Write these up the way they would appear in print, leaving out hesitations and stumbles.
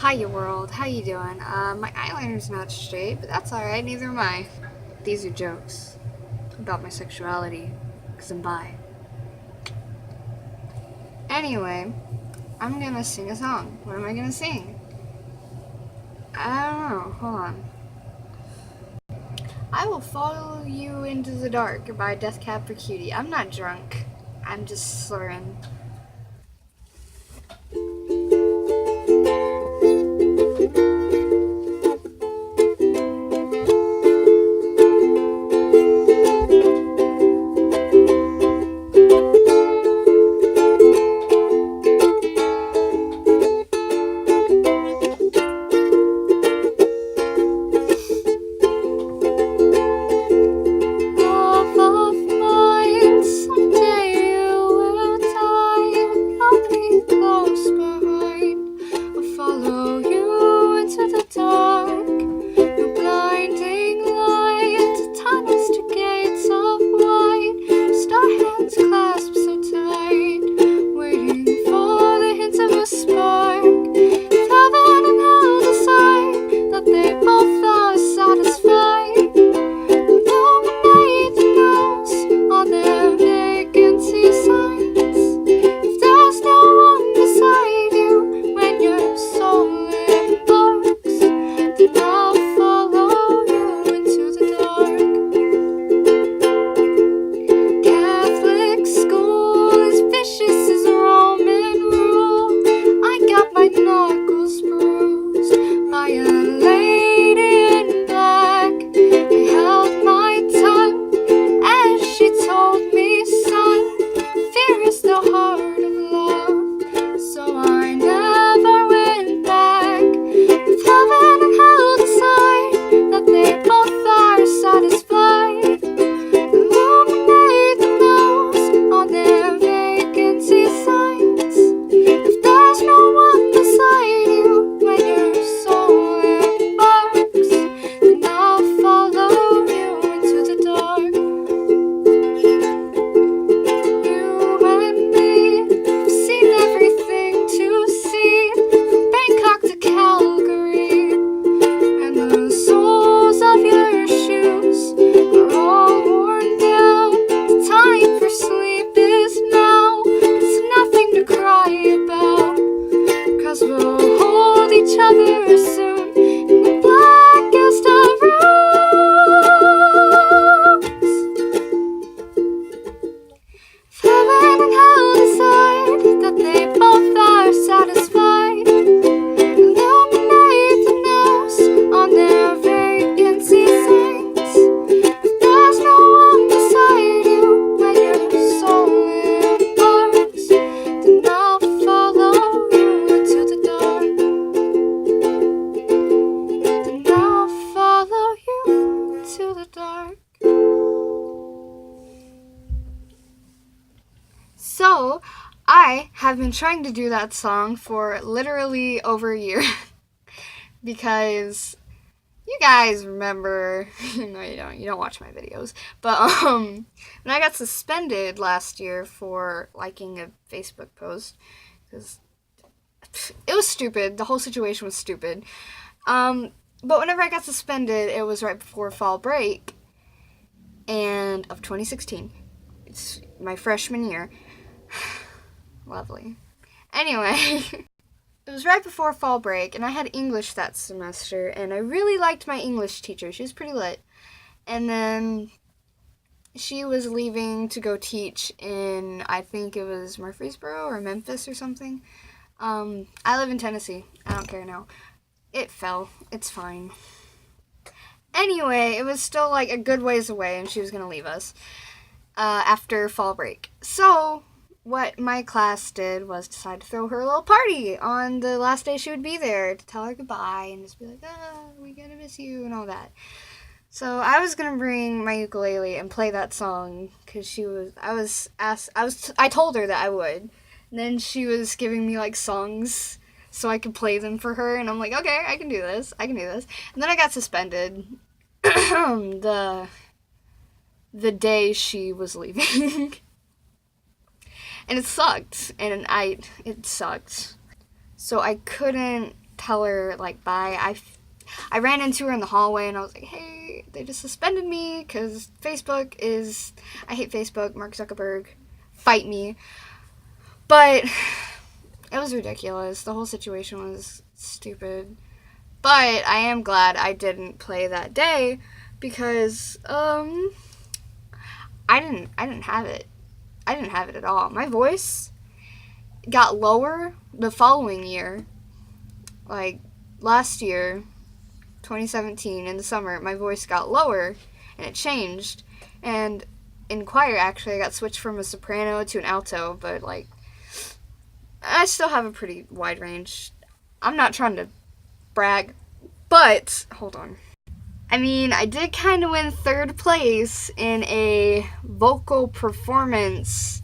Hiya world, how you doing? My eyeliner's not straight, but that's alright, neither am I. These are jokes about my sexuality, because I'm bi. Anyway, I'm gonna sing a song. What am I gonna sing? I don't know, hold on. I Will Follow You Into the Dark by Deathcab for Cutie. I'm not drunk, I'm just slurring. So, I have been trying to do that song for literally over a year because you guys remember, no you don't watch my videos, but when I got suspended last year for liking a Facebook post, because it was stupid, the whole situation was stupid, but whenever I got suspended, it was right before fall break and of 2016. It's my freshman year. Lovely. Anyway, it was right before fall break, and I had English that semester, and I really liked my English teacher. She was pretty lit. And then she was leaving to go teach in, I think it was Murfreesboro or Memphis or something. I live in Tennessee. I don't care now. It fell. It's fine. Anyway, it was still like a good ways away, and she was going to leave us after fall break. So what my class did was decide to throw her a little party on the last day she would be there to tell her goodbye and just be like, we're gonna miss you and all that. So I was gonna bring my ukulele and play that song because I told her that I would. And then she was giving me like songs so I could play them for her, and I'm like, okay, I can do this. And then I got suspended the day she was leaving. And it sucked, it sucked. So I couldn't tell her, like, bye. I ran into her in the hallway, and I was like, hey, they just suspended me because Facebook is... I hate Facebook. Mark Zuckerberg. Fight me. But it was ridiculous. The whole situation was stupid. But I am glad I didn't play that day because, I didn't have it. I didn't have it at all. My voice got lower the following year. Like, last year, 2017, in the summer, my voice got lower, and it changed. And in choir, actually, I got switched from a soprano to an alto, but, like, I still have a pretty wide range. I'm not trying to brag, but, hold on. I mean, I did kind of win 3rd place in a vocal performance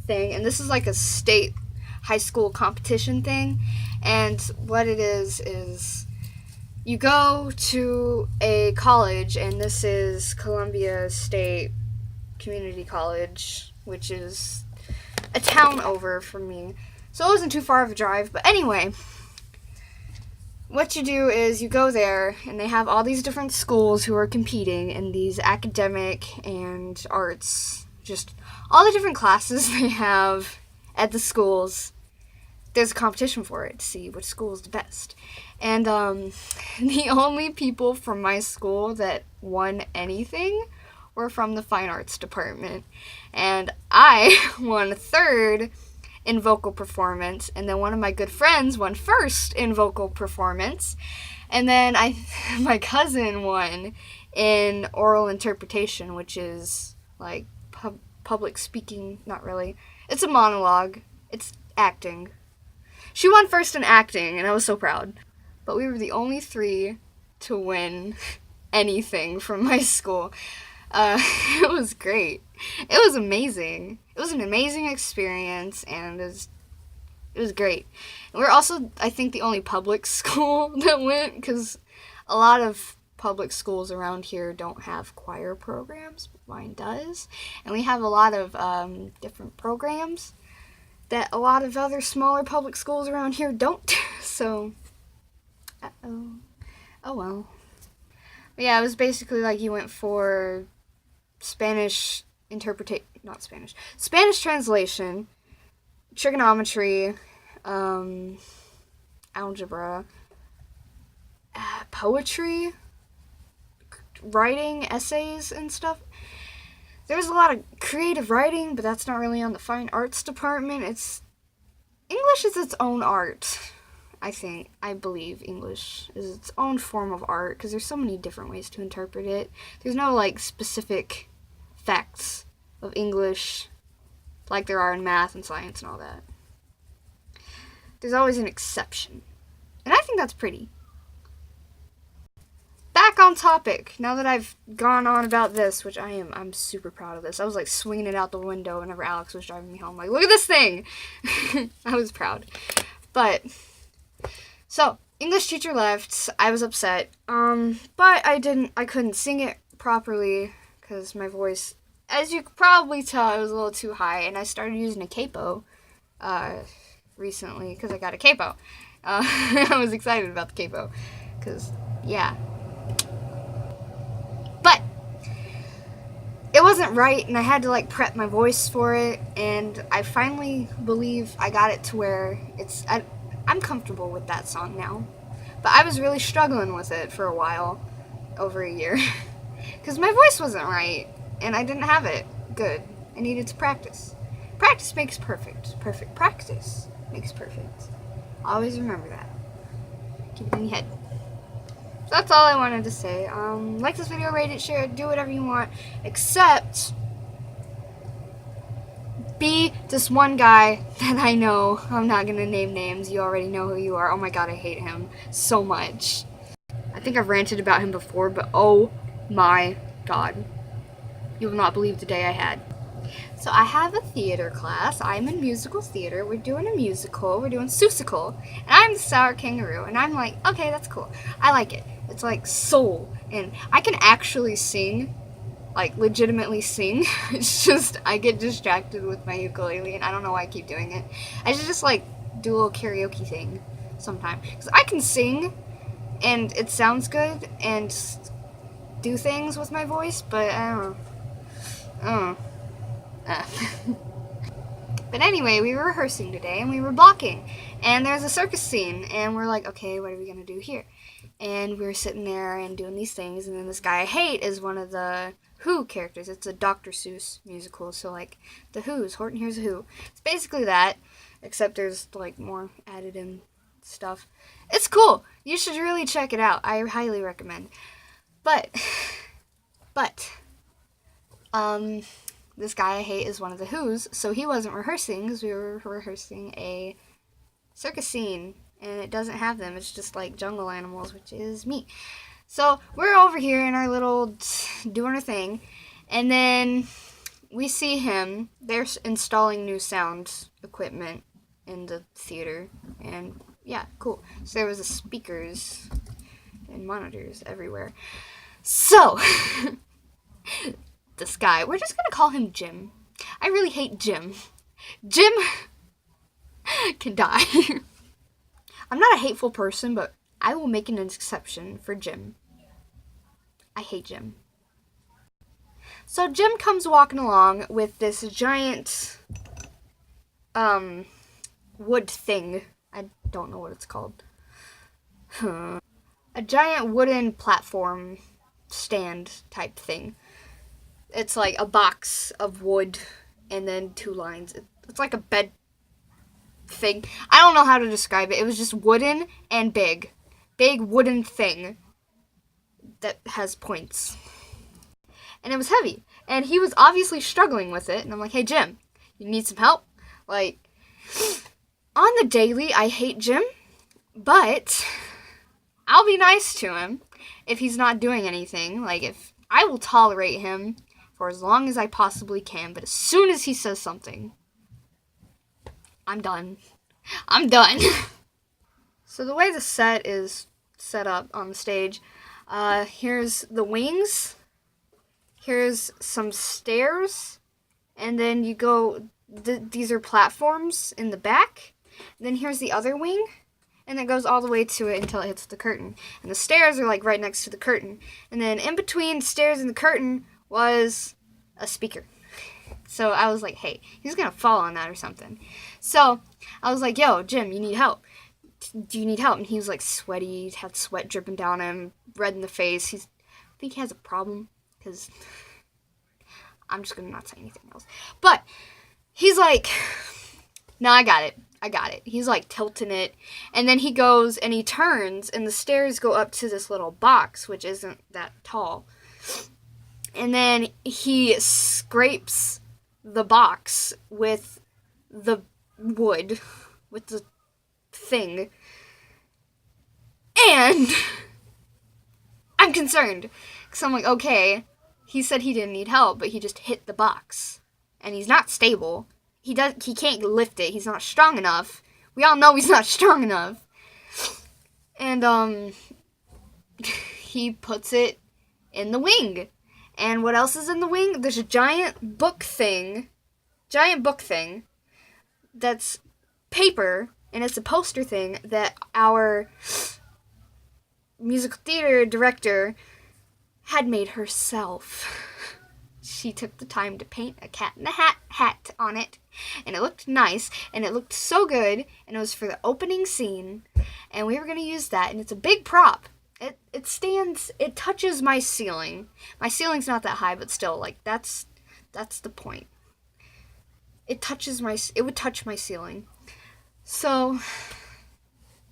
thing, and this is like a state high school competition thing, and what it is you go to a college, and this is Columbia State Community College, which is a town over from me, so it wasn't too far of a drive, but anyway, what you do is you go there, and they have all these different schools who are competing in these academic and arts, just all the different classes they have at the schools. There's a competition for it to see which school is the best. And the only people from my school that won anything were from the fine arts department. And I won 3rd in vocal performance, and then one of my good friends won 1st in vocal performance, and then my cousin won in oral interpretation, which is like public speaking. Not really, it's a monologue, it's acting. She won 1st in acting, and I was so proud. But we were the only 3 to win anything from my school. It was great. It was amazing. It was an amazing experience, and it was great. And we're also, I think, the only public school that went, because a lot of public schools around here don't have choir programs, but mine does. And we have a lot of different programs that a lot of other smaller public schools around here don't. So, oh well. But yeah, it was basically like you went for Spanish translation, trigonometry, algebra, poetry, writing, essays, and stuff. There's a lot of creative writing, but that's not really on the fine arts department. English is its own art, I believe English is its own form of art, because there's so many different ways to interpret it. There's no, like, specific facts of English like there are in math and science and all that. There's always an exception. And I think that's pretty. Back on topic, now that I've gone on about this, which I'm super proud of this. I was like swinging it out the window whenever Alex was driving me home, like, look at this thing! I was proud. But, so, English teacher left, I was upset, but I couldn't sing it properly, because my voice, as you could probably tell, it was a little too high, and I started using a capo, recently, because I got a capo. I was excited about the capo, because, yeah. But it wasn't right, and I had to, like, prep my voice for it, and I finally believe I got it to where I'm comfortable with that song now. But I was really struggling with it for a while, over a year, because my voice wasn't right, and I didn't have it good. I needed to practice. Practice makes perfect. Perfect practice makes perfect. Always remember that. Keep it in your head. So that's all I wanted to say. Like this video, rate it, share it, do whatever you want, except be this one guy that I know. I'm not gonna name names. You already know who you are. Oh my god, I hate him so much. I think I've ranted about him before, but oh my god. You will not believe the day I had. So I have a theater class. I'm in musical theater. We're doing a musical. We're doing Seussical. And I'm the sour kangaroo. And I'm like, okay, that's cool. I like it. It's like soul. And I can actually sing. Like, legitimately sing. It's just, I get distracted with my ukulele. And I don't know why I keep doing it. I should just, like, do a little karaoke thing. sometime. Because I can sing, and it sounds good, and do things with my voice, but I don't know. Uh. But anyway, we were rehearsing today, and we were blocking. And there's a circus scene, and we're like, okay, what are we going to do here? And we were sitting there and doing these things, and then this guy I hate is one of the Who characters. It's a Dr. Seuss musical, so like the Who's, Horton Hears a Who. It's basically that, except there's like more added in stuff. It's cool. You should really check it out. I highly recommend. But, this guy I hate is one of the Who's, so he wasn't rehearsing because we were rehearsing a circus scene, and it doesn't have them. It's just like jungle animals, which is me. So we're over here in our little doing our thing, and then we see him. They're installing new sound equipment in the theater, and yeah, cool. So there was speakers and monitors everywhere. So this guy, we're just gonna call him Jim. I really hate Jim. Jim can die. I'm not a hateful person, but I will make an exception for Jim. I hate Jim. So Jim comes walking along with this giant wood thing. I don't know what it's called. A giant wooden platform stand type thing. It's like a box of wood and then two lines. It's like a bed thing. I don't know how to describe it. It was just wooden and big. Big wooden thing that has points. And it was heavy. And he was obviously struggling with it. And I'm like, hey, Jim, you need some help? Like, on the daily, I hate Jim. But I'll be nice to him if he's not doing anything. Like, if I will tolerate him for as long as I possibly can. But as soon as he says something, I'm done. I'm done. So the way the set is set up on the stage, here's the wings, here's some stairs, and then you go, these are platforms in the back, then here's the other wing, and it goes all the way to it until it hits the curtain. And the stairs are like right next to the curtain. And then in between stairs and the curtain was a speaker. So I was like, hey, he's going to fall on that or something. So I was like, yo, Jim, you need help. Do you need help? And he was like sweaty, had sweat dripping down him, red in the face. I think he has a problem, because I'm just going to not say anything else. But he's like, no, I got it. He's like tilting it. And then he goes and he turns, and the stairs go up to this little box, which isn't that tall. And then he scrapes the box with the wood, with the thing. And I'm concerned, because I'm like, okay, he said he didn't need help, but he just hit the box. And he's not stable. He can't lift it. He's not strong enough. We all know he's not strong enough. And he puts it in the wing. And what else is in the wing? There's a giant book thing that's paper, and it's a poster thing that our musical theater director had made herself. She took the time to paint a cat in a hat on it, and it looked nice, and it looked so good, and it was for the opening scene, and we were going to use that, and it's a big prop. It touches my ceiling. My ceiling's not that high, but still, like, that's the point. It would touch my ceiling. So,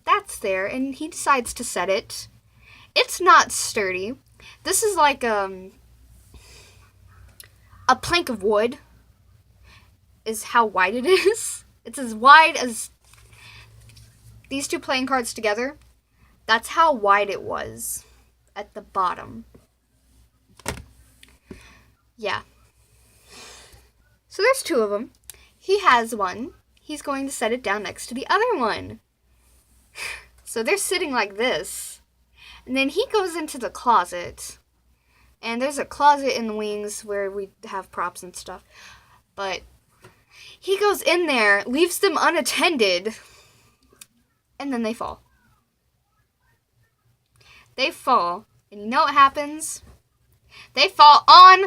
that's there, and he decides to set it. It's not sturdy. This is like, a plank of wood is how wide it is. It's as wide as these two playing cards together. That's how wide it was at the bottom. Yeah. So there's two of them. He has one. He's going to set it down next to the other one. So they're sitting like this. And then he goes into the closet. And there's a closet in the wings where we have props and stuff. But he goes in there, leaves them unattended, and then they fall. They fall, and you know what happens? They fall on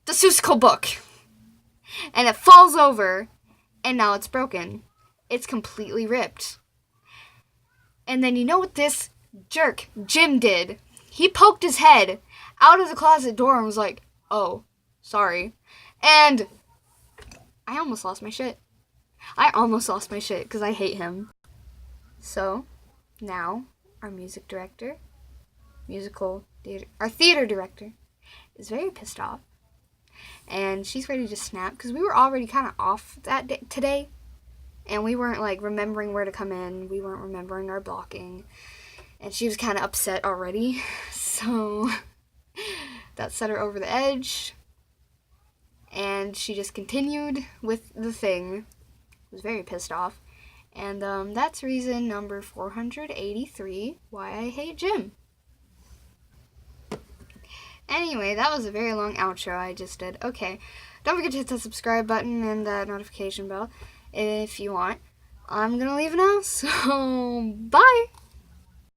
the Seussical book, and it falls over, and now it's broken. It's completely ripped. And then you know what this jerk, Jim, did? He poked his head out of the closet door and was like, oh, sorry. And I almost lost my shit. Because I hate him. So, now, our our theater director is very pissed off. And she's ready to snap, because we were already kind of off that day, today. And we weren't, like, remembering where to come in. We weren't remembering our blocking. And she was kind of upset already. So, that set her over the edge. And she just continued with the thing. Was very pissed off. And that's reason number 483 why I hate Jim. Anyway, that was a very long outro I just did. Okay, don't forget to hit the subscribe button and the notification bell if you want. I'm gonna leave now, so bye!